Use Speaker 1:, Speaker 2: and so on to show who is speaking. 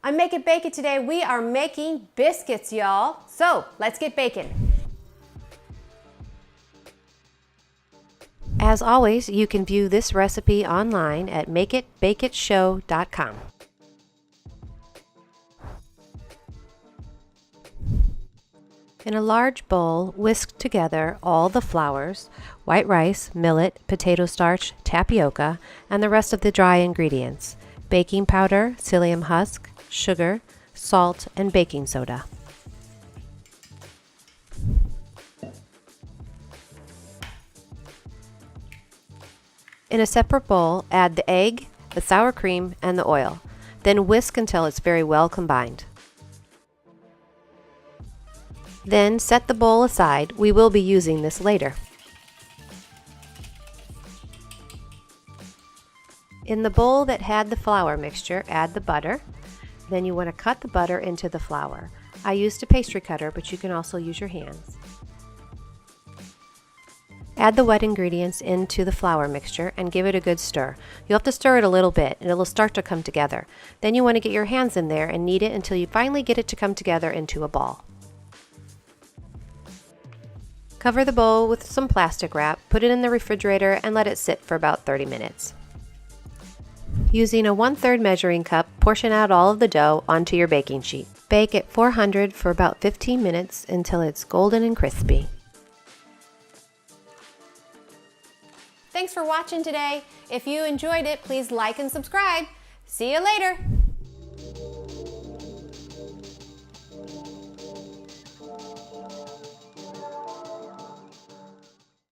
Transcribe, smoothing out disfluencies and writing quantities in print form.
Speaker 1: On Make It Bake It today, we are making biscuits, y'all. So let's get baking. As always, you can view this recipe online at MakeItBakeItShow.com. In a large bowl, whisk together all the flours, white rice, millet, potato starch, tapioca, and the rest of the dry ingredients, baking powder, psyllium husk, sugar, salt, and baking soda. In a separate bowl, add the egg, the sour cream, and the oil. Then whisk until it's very well combined. Then set the bowl aside. We will be using this later. In the bowl that had the flour mixture, add the butter. Then you want to cut the butter into the flour. I used a pastry cutter, but you can also use your hands. Add the wet ingredients into the flour mixture and give it a good stir. You'll have to stir it a little bit and it'll start to come together. Then you want to get your hands in there and knead it until you finally get it to come together into a ball. Cover the bowl with some plastic wrap, put it in the refrigerator, and let it sit for about 30 minutes. Using a 1/3 measuring cup, portion out all of the dough onto your baking sheet. Bake at 400 for about 15 minutes until it's golden and crispy. Thanks for watching today. If you enjoyed it, please like and subscribe. See you later.